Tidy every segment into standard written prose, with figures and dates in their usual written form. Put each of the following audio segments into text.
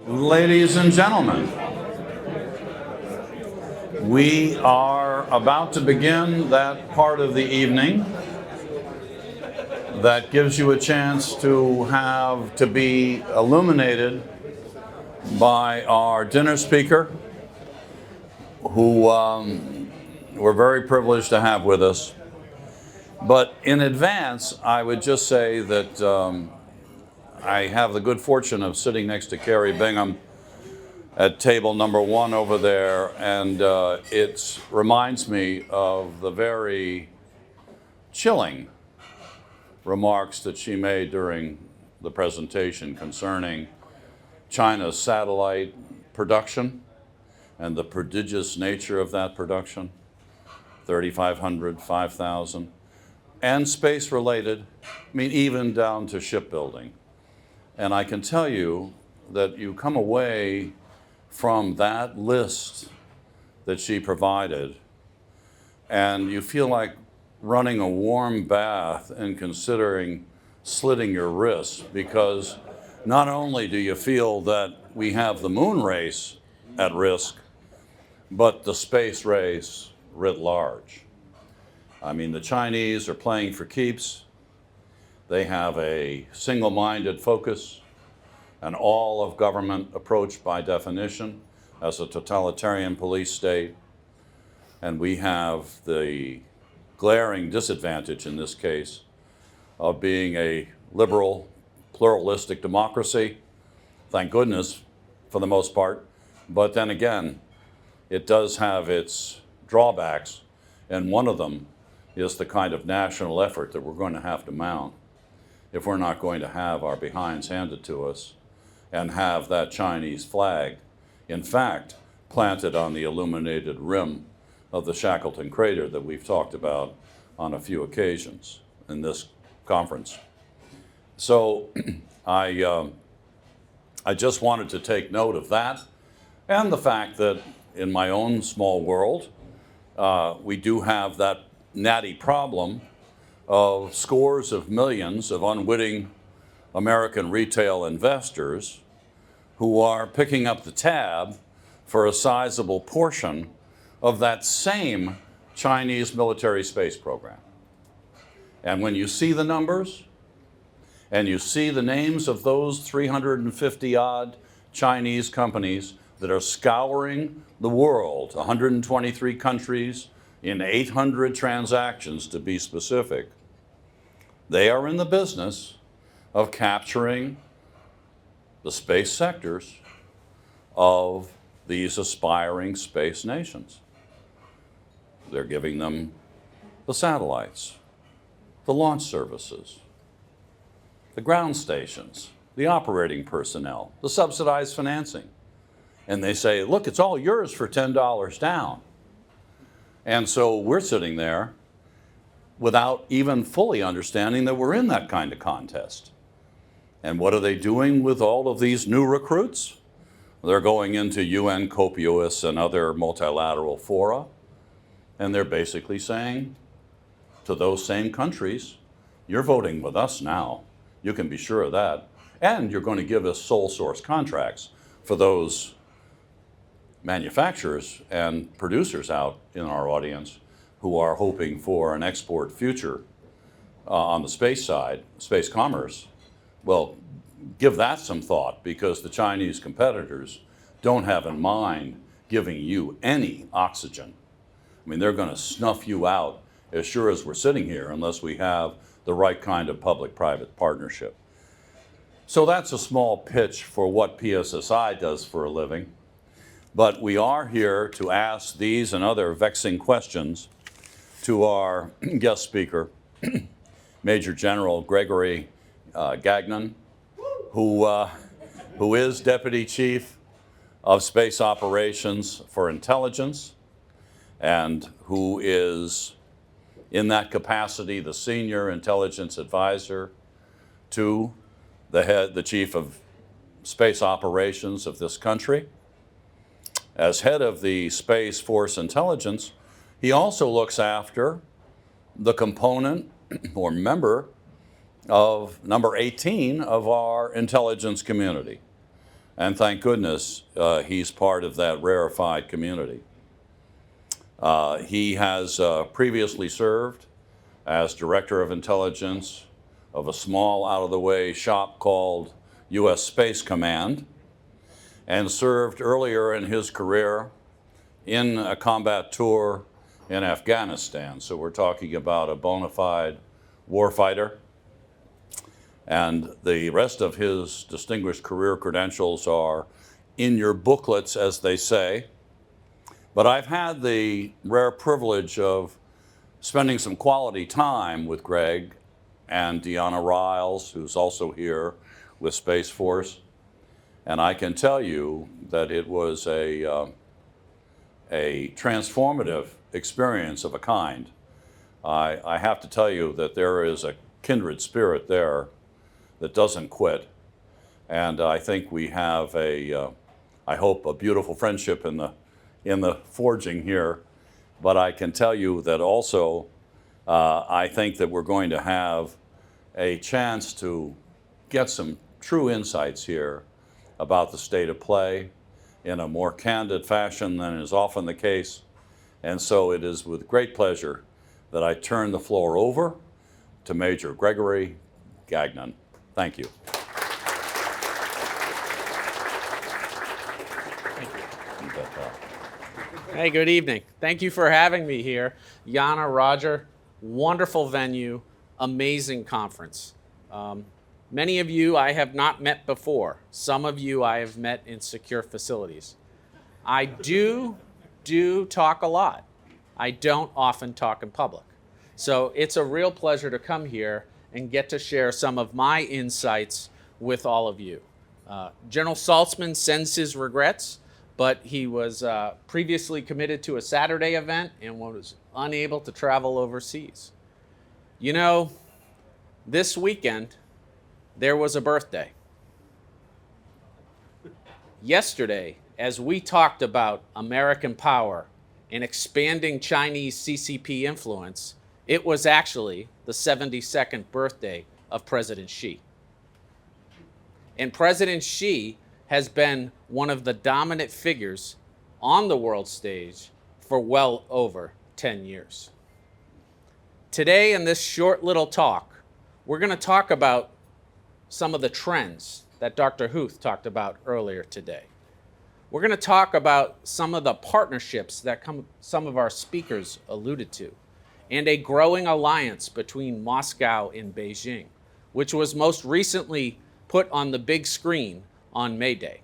Ladies and gentlemen, we are about to begin that part of the evening that gives you a chance to be illuminated by our dinner speaker, who we're very privileged to have with us. But in advance, I would just say that I have the good fortune of sitting next to Carrie Bingham at table number 1 over there, and it reminds me of the very chilling remarks that she made during the presentation concerning China's satellite production and the prodigious nature of that production, 3,500, 5,000, and space-related, even down to shipbuilding. And I can tell you that you come away from that list that she provided, and you feel like running a warm bath and considering slitting your wrists, because not only do you feel that we have the moon race at risk, but the space race writ large. The Chinese are playing for keeps. They have a single-minded focus, an all-of-government approach by definition as a totalitarian police state. And we have the glaring disadvantage in this case of being a liberal, pluralistic democracy, thank goodness, for the most part. But then again, it does have its drawbacks, and one of them is the kind of national effort that we're going to have to mount if we're not going to have our behinds handed to us and have that Chinese flag, in fact, planted on the illuminated rim of the Shackleton crater that we've talked about on a few occasions in this conference. So I just wanted to take note of that, and the fact that in my own small world, we do have that natty problem of scores of millions of unwitting American retail investors who are picking up the tab for a sizable portion of that same Chinese military space program. And when you see the numbers, and you see the names of those 350-odd Chinese companies that are scouring the world, 123 countries, in 800 transactions to be specific, they are in the business of capturing the space sectors of these aspiring space nations. They're giving them the satellites, the launch services, the ground stations, the operating personnel, the subsidized financing. And they say, look, it's all yours for $10 down. And so we're sitting there without even fully understanding that we're in that kind of contest. And what are they doing with all of these new recruits? They're going into UN COPUOS and other multilateral fora, and they're basically saying to those same countries, you're voting with us now. You can be sure of that. And you're going to give us sole source contracts for those manufacturers and producers out in our audience who are hoping for an export future on the space side, space commerce. Well, give that some thought, because the Chinese competitors don't have in mind giving you any oxygen. They're going to snuff you out as sure as we're sitting here unless we have the right kind of public-private partnership. So that's a small pitch for what PSSI does for a living. But we are here to ask these and other vexing questions to our guest speaker, Major General Gregory Gagnon, who is Deputy Chief of Space Operations for Intelligence, and who is, in that capacity, the Senior Intelligence Advisor to the Chief of Space Operations of this country. As head of the Space Force Intelligence, he also looks after the component or member of number 18 of our intelligence community, And thank goodness he's part of that rarefied community. He has previously served as Director of Intelligence of a small out-of-the-way shop called U.S. Space Command, and served earlier in his career in a combat tour in Afghanistan. So we're talking about a bona fide warfighter. And the rest of his distinguished career credentials are in your booklets, as they say. But I've had the rare privilege of spending some quality time with Greg and Deanna Riles, who's also here with Space Force. And I can tell you that it was a transformative experience of a kind. I have to tell you that there is a kindred spirit there that doesn't quit. And I think we have I hope, a beautiful friendship in the forging here. But I can tell you that also, I think that we're going to have a chance to get some true insights here about the state of play in a more candid fashion than is often the case. And so it is with great pleasure that I turn the floor over to Major Gregory Gagnon. Thank you. Thank you. Hey, good evening. Thank you for having me here. Yana, Roger, wonderful venue, amazing conference. Many of you I have not met before. Some of you I have met in secure facilities. I do talk a lot. I don't often talk in public. So it's a real pleasure to come here and get to share some of my insights with all of you. General Saltzman sends his regrets, but he was previously committed to a Saturday event and was unable to travel overseas. You know, this weekend, there was a birthday. Yesterday, as we talked about American power and expanding Chinese CCP influence, it was actually the 72nd birthday of President Xi. And President Xi has been one of the dominant figures on the world stage for well over 10 years. Today, in this short little talk, we're going to talk about some of the trends that Dr. Huth talked about earlier today. We're going to talk about some of the partnerships that some of our speakers alluded to, and a growing alliance between Moscow and Beijing, which was most recently put on the big screen on May Day.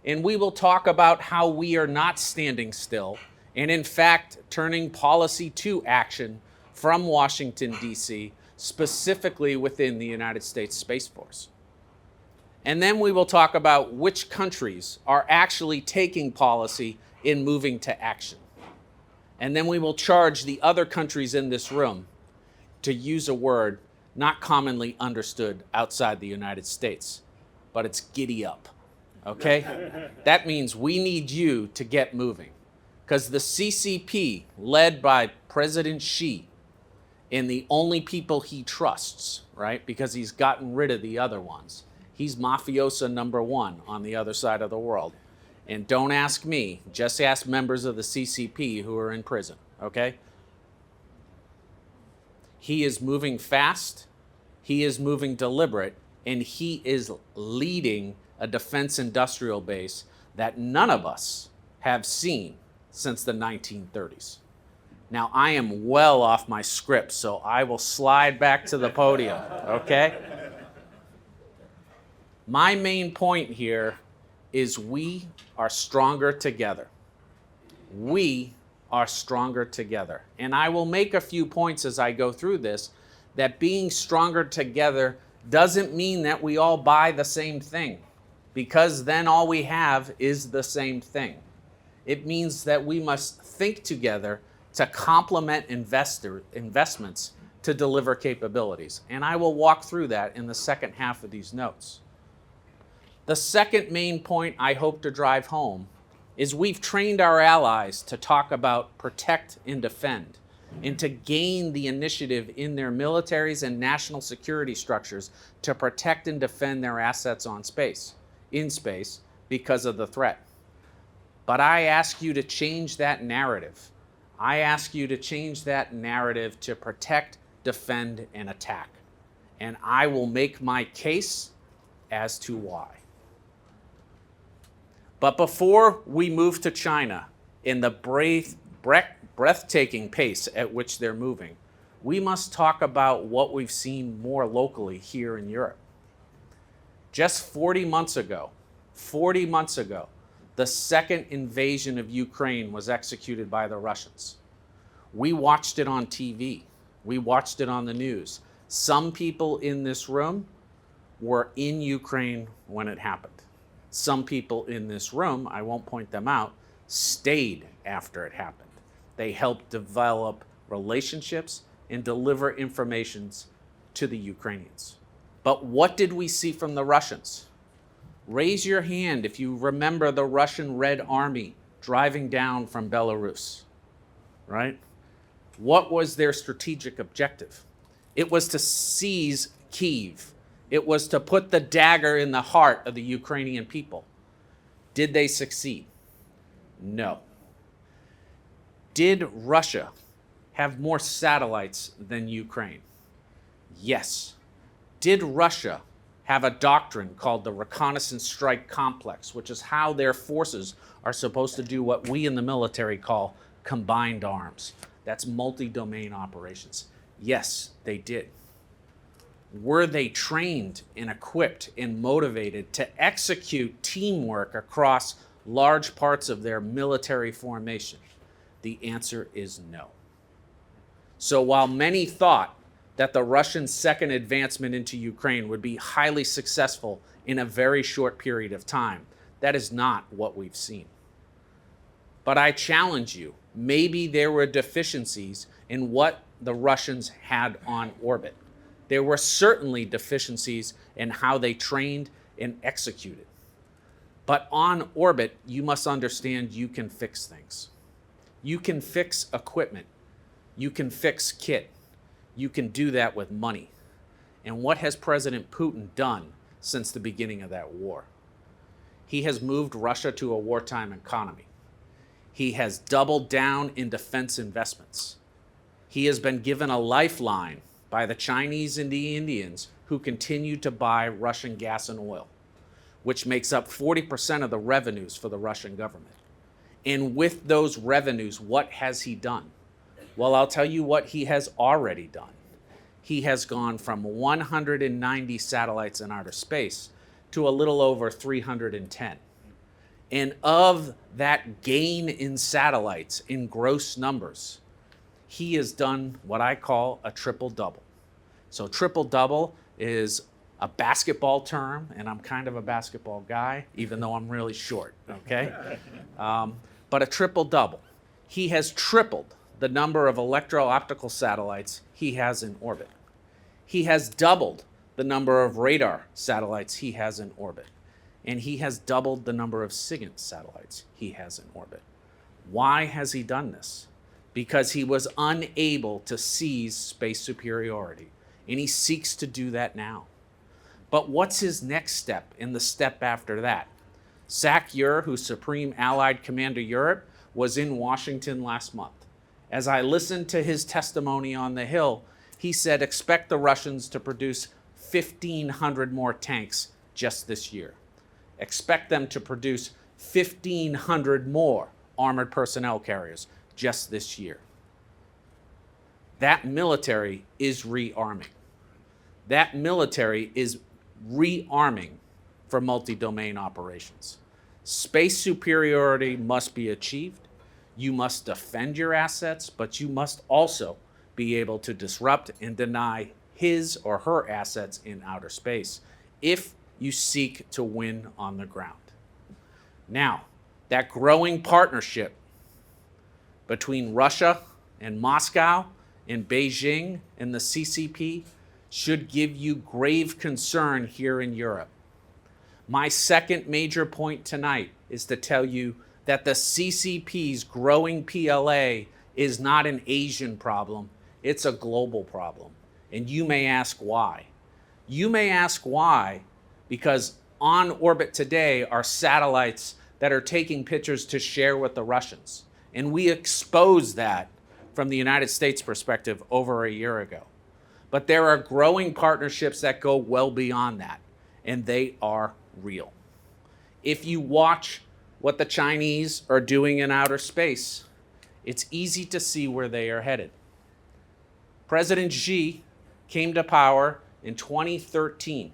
And we will talk about how we are not standing still, and in fact, turning policy to action from Washington, D.C., specifically within the United States Space Force. And then we will talk about which countries are actually taking policy in moving to action. And then we will charge the other countries in this room to use a word not commonly understood outside the United States, but it's giddy up, okay? That means we need you to get moving, because the CCP, led by President Xi, and the only people he trusts, right, because he's gotten rid of the other ones. He's mafiosa number one on the other side of the world. And don't ask me, just ask members of the CCP who are in prison, okay? He is moving fast, he is moving deliberate, and he is leading a defense industrial base that none of us have seen since the 1930s. Now, I am well off my script, so I will slide back to the podium, okay? My main point here is we are stronger together. We are stronger together. And I will make a few points as I go through this, that being stronger together doesn't mean that we all buy the same thing, because then all we have is the same thing. It means that we must think together to complement investments to deliver capabilities. And I will walk through that in the second half of these notes. The second main point I hope to drive home is we've trained our allies to talk about protect and defend, and to gain the initiative in their militaries and national security structures to protect and defend their assets on space. in space because of the threat. But I ask you to change that narrative. I ask you to change that narrative to protect, defend, and attack. And I will make my case as to why. But before we move to China in the breathtaking pace at which they're moving, we must talk about what we've seen more locally here in Europe. Just 40 months ago, the second invasion of Ukraine was executed by the Russians. We watched it on TV. We watched it on the news. Some people in this room were in Ukraine when it happened. Some people in this room, I won't point them out, stayed after it happened. They helped develop relationships and deliver information to the Ukrainians. But what did we see from the Russians? Raise your hand if you remember the Russian Red Army driving down from Belarus, right? What was their strategic objective? It was to seize Kyiv. It was to put the dagger in the heart of the Ukrainian people. Did they succeed? No. Did Russia have more satellites than Ukraine? Yes. Did Russia have a doctrine called the reconnaissance strike complex, which is how their forces are supposed to do what we in the military call combined arms? That's multi-domain operations. Yes, they did. Were they trained and equipped and motivated to execute teamwork across large parts of their military formation? The answer is no. So while many thought that the Russian second advancement into Ukraine would be highly successful in a very short period of time, that is not what we've seen. But I challenge you, maybe there were deficiencies in what the Russians had on orbit. There were certainly deficiencies in how they trained and executed. But on orbit, you must understand you can fix things. You can fix equipment. You can fix kit. You can do that with money. And what has President Putin done since the beginning of that war? He has moved Russia to a wartime economy. He has doubled down in defense investments. He has been given a lifeline by the Chinese and the Indians who continue to buy Russian gas and oil, which makes up 40% of the revenues for the Russian government. And with those revenues, what has he done? Well, I'll tell you what he has already done. He has gone from 190 satellites in outer space to a little over 310. And of that gain in satellites, in gross numbers, he has done what I call a triple-double. So triple-double is a basketball term, and I'm kind of a basketball guy, even though I'm really short, okay? But a triple-double. He has tripled the number of electro-optical satellites he has in orbit. He has doubled the number of radar satellites he has in orbit. And he has doubled the number of SIGINT satellites he has in orbit. Why has he done this? Because he was unable to seize space superiority. And he seeks to do that now. But what's his next step and the step after that? SAC-EUR, who's Supreme Allied Commander Europe, was in Washington last month. As I listened to his testimony on the Hill, he said, expect the Russians to produce 1,500 more tanks just this year. Expect them to produce 1,500 more armored personnel carriers just this year. That military is rearming. That military is rearming for multi-domain operations. Space superiority must be achieved. You must defend your assets, but you must also be able to disrupt and deny his or her assets in outer space if you seek to win on the ground. Now, that growing partnership between Russia and Moscow and Beijing and the CCP should give you grave concern here in Europe. My second major point tonight is to tell you that the CCP's growing PLA is not an Asian problem, it's a global problem. And you may ask why. You may ask why because on orbit today are satellites that are taking pictures to share with the Russians. And we exposed that from the United States perspective over a year ago. But there are growing partnerships that go well beyond that, and they are real. If you watch what the Chinese are doing in outer space, it's easy to see where they are headed. President Xi came to power in 2013.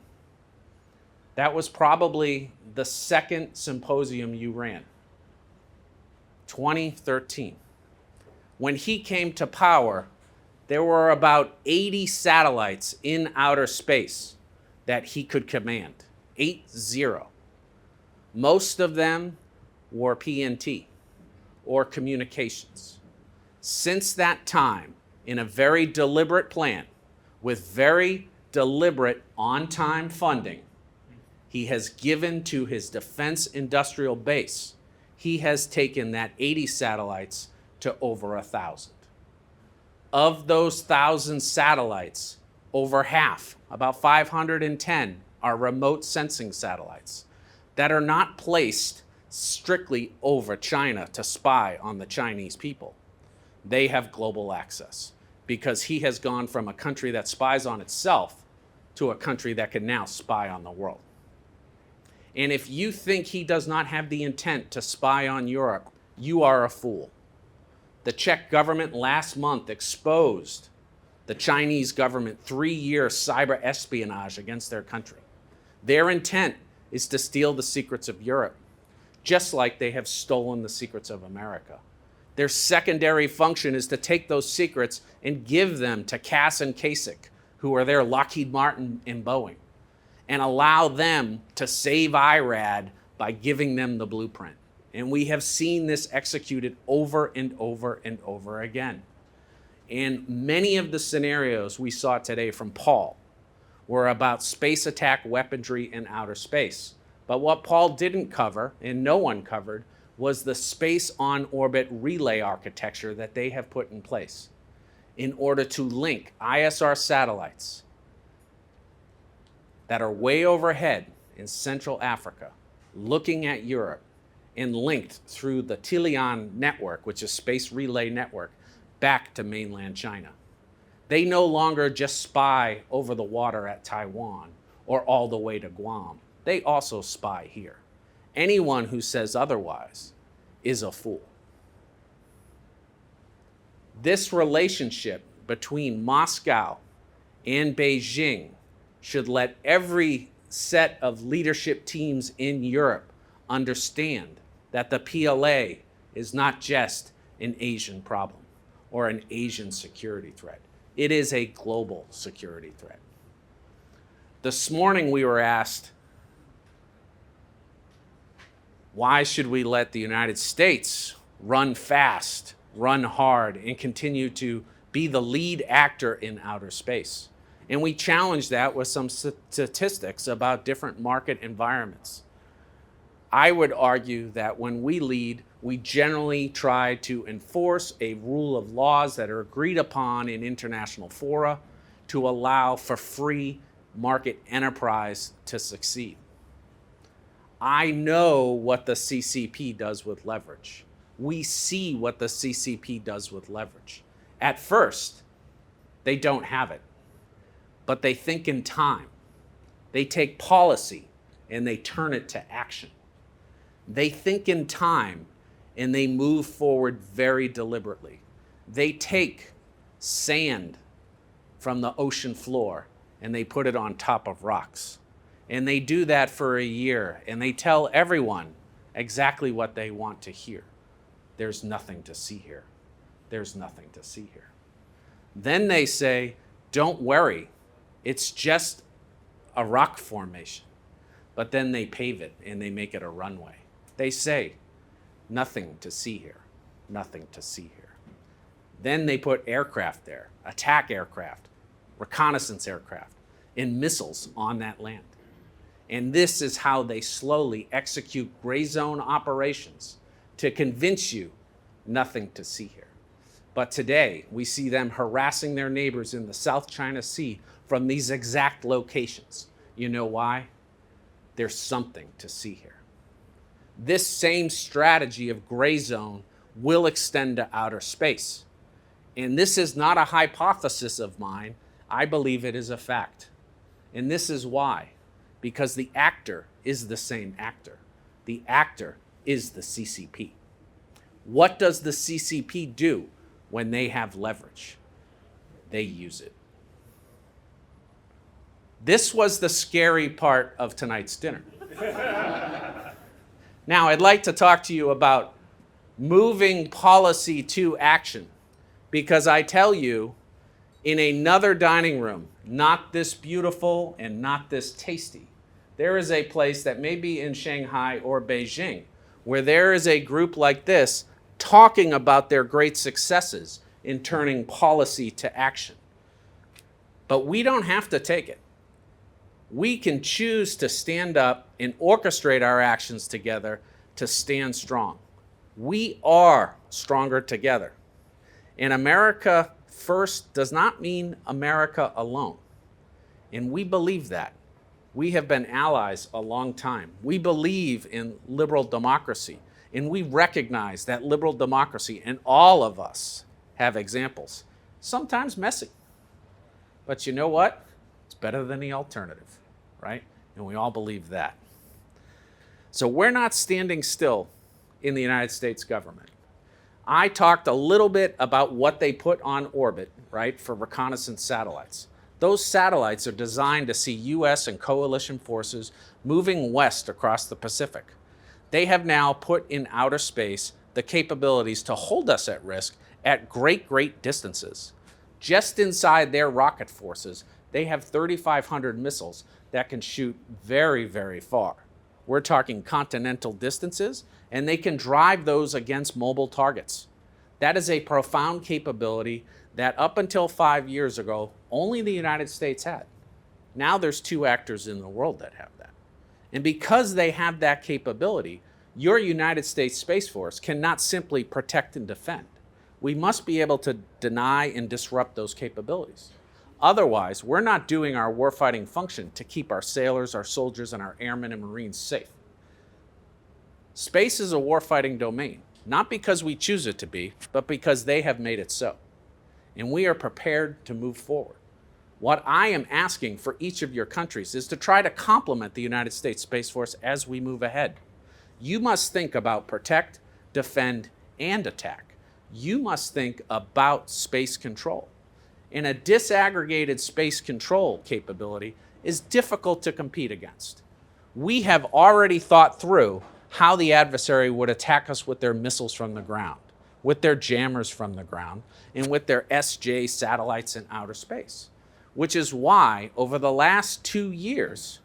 That was probably the second symposium you ran. 2013. When he came to power, there were about 80 satellites in outer space that he could command. 80. Most of them were PNT, or communications. Since that time, in a very deliberate plan, with very deliberate on-time funding, he has given to his defense industrial base, he has taken that 80 satellites to over 1,000. Of those 1,000 satellites, over half, about 510, are remote sensing satellites that are not placed strictly over China to spy on the Chinese people. They have global access because he has gone from a country that spies on itself to a country that can now spy on the world. And if you think he does not have the intent to spy on Europe, you are a fool. The Czech government last month exposed the Chinese government 3-year cyber espionage against their country. Their intent is to steal the secrets of Europe, just like they have stolen the secrets of America. Their secondary function is to take those secrets and give them to Cass and Kasich, who are their Lockheed Martin and Boeing, and allow them to save IRAD by giving them the blueprint. And we have seen this executed over and over and over again. And many of the scenarios we saw today from Paul were about space attack weaponry in outer space. But what Paul didn't cover, and no one covered, was the space on orbit relay architecture that they have put in place in order to link ISR satellites that are way overhead in Central Africa, looking at Europe, and linked through the Tilian network, which is space relay network, back to mainland China. They no longer just spy over the water at Taiwan or all the way to Guam. They also spy here. Anyone who says otherwise is a fool. This relationship between Moscow and Beijing should let every set of leadership teams in Europe understand that the PLA is not just an Asian problem or an Asian security threat. It is a global security threat. This morning we were asked, why should we let the United States run fast, run hard, and continue to be the lead actor in outer space? And we challenged that with some statistics about different market environments. I would argue that when we lead, we generally try to enforce a rule of laws that are agreed upon in international fora to allow for free market enterprise to succeed. I know what the CCP does with leverage. We see what the CCP does with leverage. At first, they don't have it, but they think in time. They take policy and they turn it to action. They think in time and they move forward very deliberately. They take sand from the ocean floor and they put it on top of rocks. And they do that for a year and they tell everyone exactly what they want to hear. There's nothing to see here. There's nothing to see here. Then they say, don't worry, it's just a rock formation. But then they pave it and they make it a runway. They say, nothing to see here, nothing to see here. Then they put aircraft there, attack aircraft, reconnaissance aircraft, and missiles on that land. And this is how they slowly execute gray zone operations to convince you nothing to see here. But today, we see them harassing their neighbors in the South China Sea from these exact locations. You know why? there's something to see here. This same strategy of gray zone will extend to outer space. And this is not a hypothesis of mine. I believe it is a fact. And this is why. Because the actor is the same actor. The actor is the CCP. What does the CCP do when they have leverage? They use it. This was the scary part of tonight's dinner. Now, I'd like to talk to you about moving policy to action, because I tell you, in another dining room, not this beautiful and not this tasty, there is a place that may be in Shanghai or Beijing where there is a group like this talking about their great successes in turning policy to action. But we don't have to take it. We can choose to stand up and orchestrate our actions together to stand strong. We are stronger together. And America first does not mean America alone. And we believe that. We have been allies a long time. We believe in liberal democracy. And we recognize that liberal democracy, and all of us have examples, sometimes messy. But you know what? It's better than the alternative, right? And we all believe that. So we're not standing still in the United States government. I talked a little bit about what they put on orbit, right, for reconnaissance satellites. Those satellites are designed to see U.S. and coalition forces moving west across the Pacific. They have now put in outer space the capabilities to hold us at risk at great distances. Just inside their rocket forces, they have 3,500 missiles that can shoot very far. We're talking continental distances, and they can drive those against mobile targets. That is a profound capability that up until 5 years ago, only the United States had. Now there's 2 actors in the world that have that. And because they have that capability, your United States Space Force cannot simply protect and defend. We must be able to deny and disrupt those capabilities. Otherwise, we're not doing our warfighting function to keep our sailors, our soldiers, and our airmen and Marines safe. Space is a warfighting domain, not because we choose it to be, but because they have made it so. And we are prepared to move forward. What I am asking for each of your countries is to try to complement the United States Space Force as we move ahead. You must think about protect, defend, and attack. You must think about space control. And a disaggregated space control capability is difficult to compete against. We have already thought through how the adversary would attack us with their missiles from the ground, with their jammers from the ground, and with their SJ satellites in outer space. Which is why, over the last 2 years,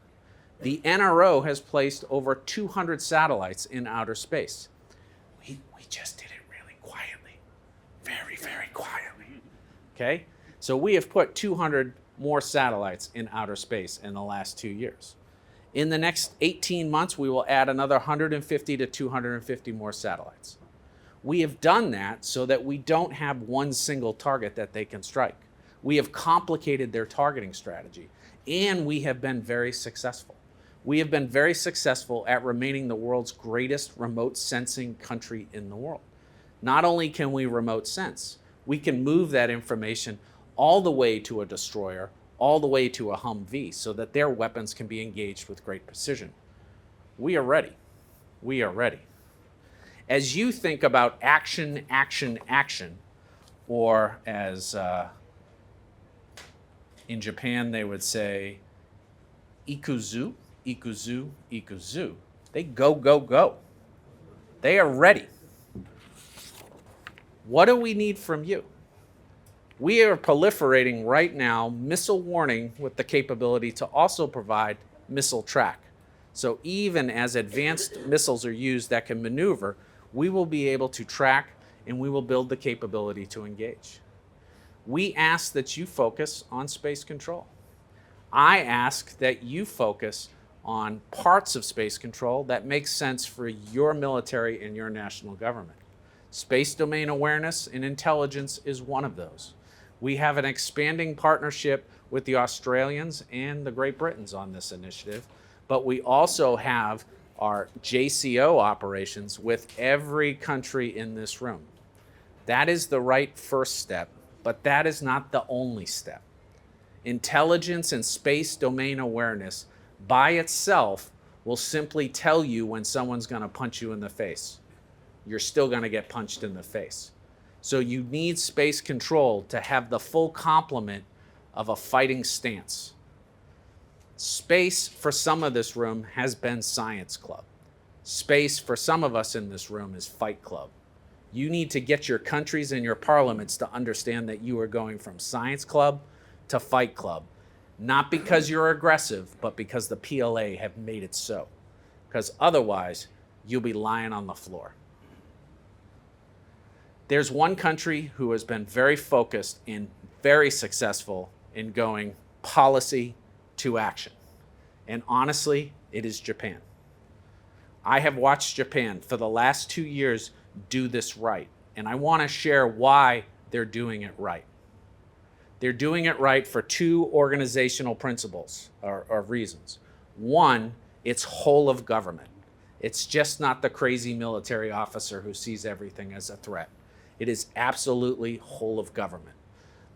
the NRO has placed over 200 satellites in outer space. We just did it really quietly, very quietly, okay? So we have put 200 more satellites in outer space in the last 2 years. In the next 18 months, we will add another 150 to 250 more satellites. We have done that so that we don't have one single target that they can strike. We have complicated their targeting strategy, and we have been very successful. We have been very successful at remaining the world's greatest remote sensing country in the world. Not only can we remote sense, we can move that information all the way to a destroyer, all the way to a Humvee, so that their weapons can be engaged with great precision. We are ready. We are ready. As you think about action, or as in Japan they would say, ikuzu, they go. They are ready. What do we need from you? We are proliferating right now missile warning with the capability to also provide missile track. So even as advanced missiles are used that can maneuver, we will be able to track and we will build the capability to engage. We ask that you focus on space control. I ask that you focus on parts of space control that make sense for your military and your national government. Space domain awareness and intelligence is one of those. We have an expanding partnership with the Australians and the Great Britons on this initiative, but we also have our JCO operations with every country in this room. That is the right first step, but that is not the only step. Intelligence and space domain awareness by itself will simply tell you when someone's going to punch you in the face. You're still going to get punched in the face. So you need space control to have the full complement of a fighting stance. Space for some of this room has been science club. Space for some of us in this room is fight club. You need to get your countries and your parliaments to understand that you are going from science club to fight club. Not because you're aggressive, but because the PLA have made it so. Because otherwise, you'll be lying on the floor. There's one country who has been very focused and very successful in going policy to action. And honestly, it is Japan. I have watched Japan for the last 2 years do this right. And I want to share why they're doing it right. They're doing it right for 2 organizational principles or reasons. One, it's whole of government. It's just not the crazy military officer who sees everything as a threat. It is absolutely whole of government.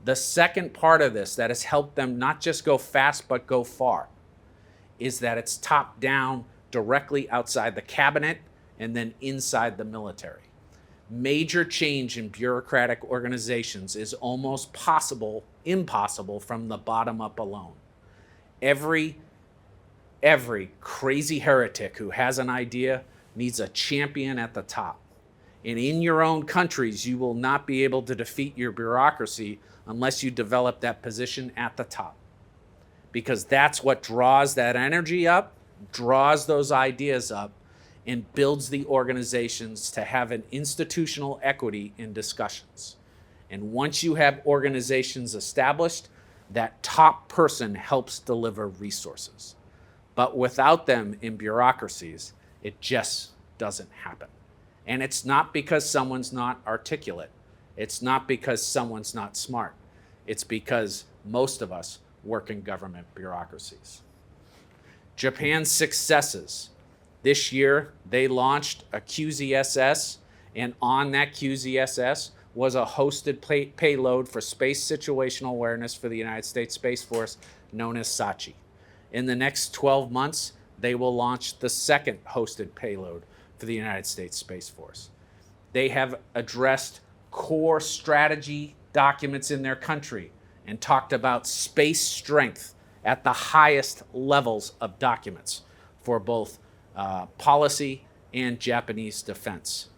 The second part of this that has helped them not just go fast but go far is that it's top down directly outside the cabinet and then inside the military. Major change in bureaucratic organizations is almost impossible from the bottom up alone. Every crazy heretic who has an idea needs a champion at the top. And in your own countries, you will not be able to defeat your bureaucracy unless you develop that position at the top. Because that's what draws that energy up, draws those ideas up, and builds the organizations to have an institutional equity in discussions. And once you have organizations established, that top person helps deliver resources. But without them in bureaucracies, it just doesn't happen. And it's not because someone's not articulate. It's not because someone's not smart. It's because most of us work in government bureaucracies. Japan's successes. This year, they launched a QZSS, and on that QZSS was a hosted payload for space situational awareness for the United States Space Force, known as SACI. In the next 12 months, they will launch the second hosted payload for the United States Space Force. They have addressed core strategy documents in their country and talked about space strength at the highest levels of documents for both policy and Japanese defense.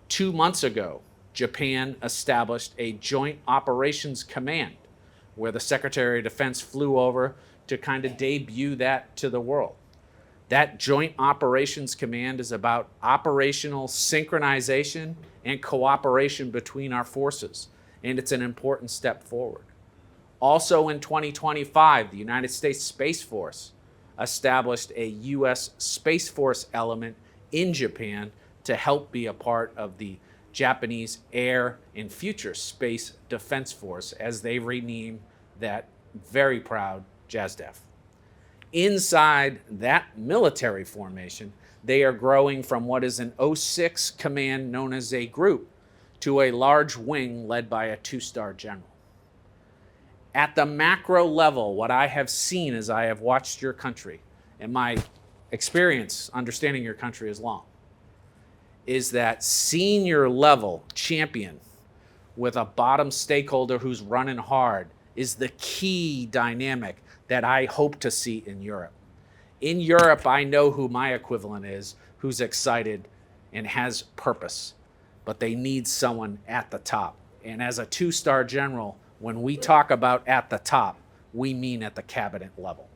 2 months ago, Japan established a Joint Operations Command where the Secretary of Defense flew over to kind of debut that to the world. That Joint Operations Command is about operational synchronization and cooperation between our forces, and it's an important step forward. Also in 2025, the United States Space Force established a U.S. Space Force element in Japan to help be a part of the Japanese Air and Future Space Defense Force as they rename that very proud JASDEF. Inside that military formation, they are growing from what is an 06 command known as a group to a large wing led by a 2-star general. At the macro level, what I have seen as I have watched your country, and my experience understanding your country is long, is that senior level champion with a bottom stakeholder who's running hard is the key dynamic that I hope to see in Europe. In Europe, I know who my equivalent is, who's excited and has purpose, but they need someone at the top. And as a 2-star general, when we talk about at the top, we mean at the cabinet level.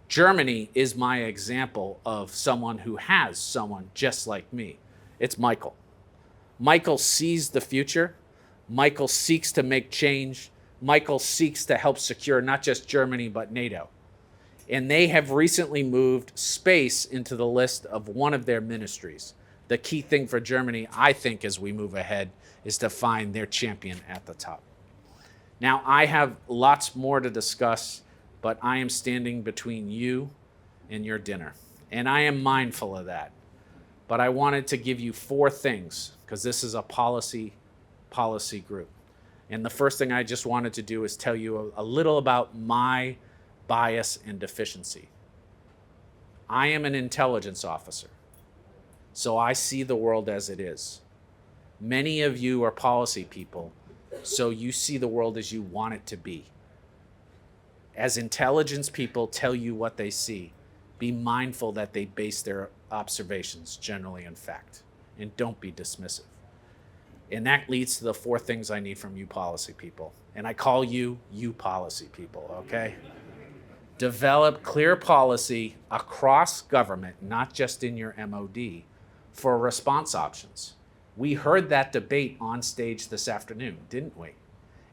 Germany is my example of someone who has someone just like me. It's Michael. Michael sees the future. Michael seeks to make change. Michael seeks to help secure not just Germany, but NATO. And they have recently moved space into the list of one of their ministries. The key thing for Germany, I think, as we move ahead, is to find their champion at the top. Now, I have lots more to discuss, but I am standing between you and your dinner. And I am mindful of that. But I wanted to give you 4 things, because this is a policy group. And the first thing I just wanted to do is tell you a little about my bias and deficiency. I am an intelligence officer, so I see the world as it is. Many of you are policy people, so you see the world as you want it to be. As intelligence people tell you what they see, be mindful that they base their observations generally in fact, and don't be dismissive. And that leads to the 4 things I need from you policy people. And I call you policy people, okay? Develop clear policy across government, not just in your MOD, for response options. We heard that debate on stage this afternoon, didn't we?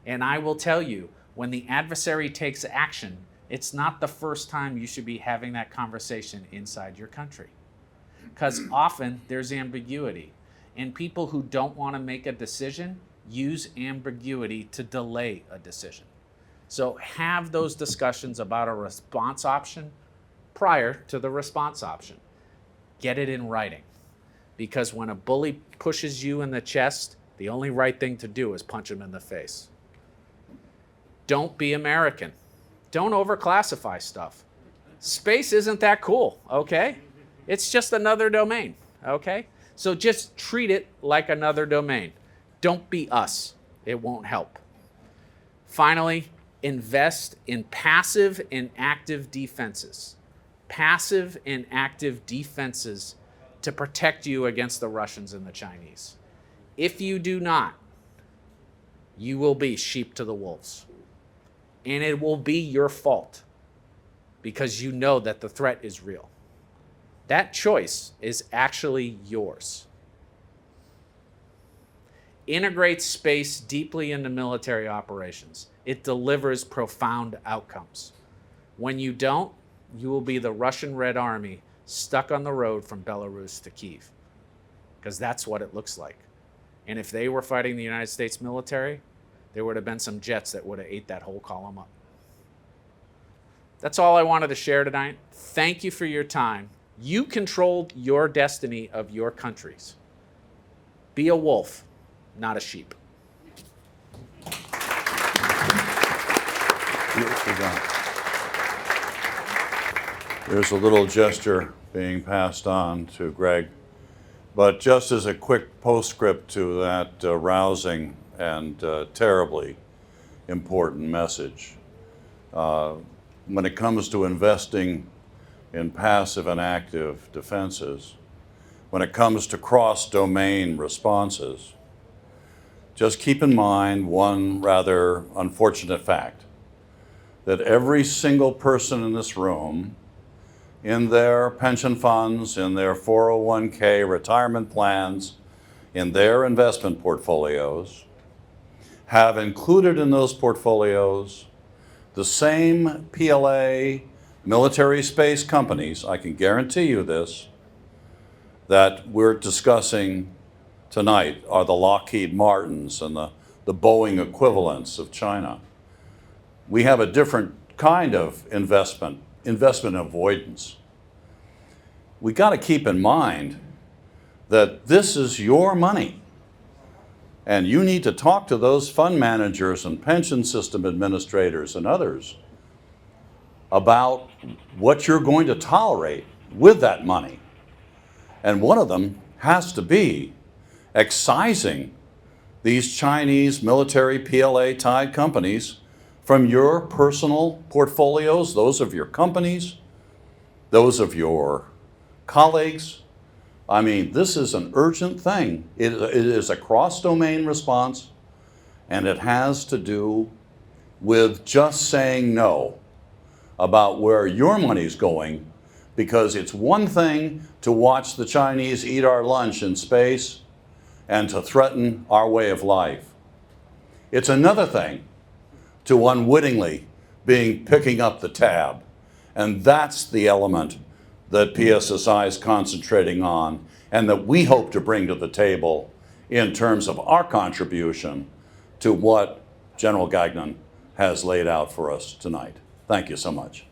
And I will tell you, when the adversary takes action, it's not the first time you should be having that conversation inside your country. Because often there's ambiguity. And people who don't want to make a decision use ambiguity to delay a decision. So have those discussions about a response option prior to the response option. Get it in writing. Because when a bully pushes you in the chest, the only right thing to do is punch him in the face. Don't be American. Don't overclassify stuff. Space isn't that cool, okay? It's just another domain, okay? So just treat it like another domain. Don't be us. It won't help. Finally, invest in passive and active defenses. Passive and active defenses to protect you against the Russians and the Chinese. If you do not, you will be sheep to the wolves. And it will be your fault because you know that the threat is real. That choice is actually yours. Integrate space deeply into military operations. It delivers profound outcomes. When you don't, you will be the Russian Red Army stuck on the road from Belarus to Kyiv, because that's what it looks like. And if they were fighting the United States military, there would have been some jets that would have ate that whole column up. That's all I wanted to share tonight. Thank you for your time. You controlled your destiny of your countries. Be a wolf, not a sheep. Beautifully done. There's a little gesture being passed on to Greg. But just as a quick postscript to that rousing and terribly important message, when it comes to investing in passive and active defenses, when it comes to cross-domain responses, just keep in mind one rather unfortunate fact, that every single person in this room, in their pension funds, in their 401k retirement plans, in their investment portfolios, have included in those portfolios the same PLA military space companies, I can guarantee you this, that we're discussing tonight are the Lockheed Martins and the Boeing equivalents of China. We have a different kind of investment avoidance. We got to keep in mind that this is your money. And you need to talk to those fund managers and pension system administrators and others about what you're going to tolerate with that money. And one of them has to be excising these Chinese military PLA-tied companies from your personal portfolios, those of your companies, those of your colleagues. I mean, this is an urgent thing. It is a cross-domain response, and it has to do with just saying no about where your money's going, because it's one thing to watch the Chinese eat our lunch in space and to threaten our way of life. It's another thing to unwittingly picking up the tab. And that's the element that PSSI is concentrating on and that we hope to bring to the table in terms of our contribution to what General Gagnon has laid out for us tonight. Thank you so much.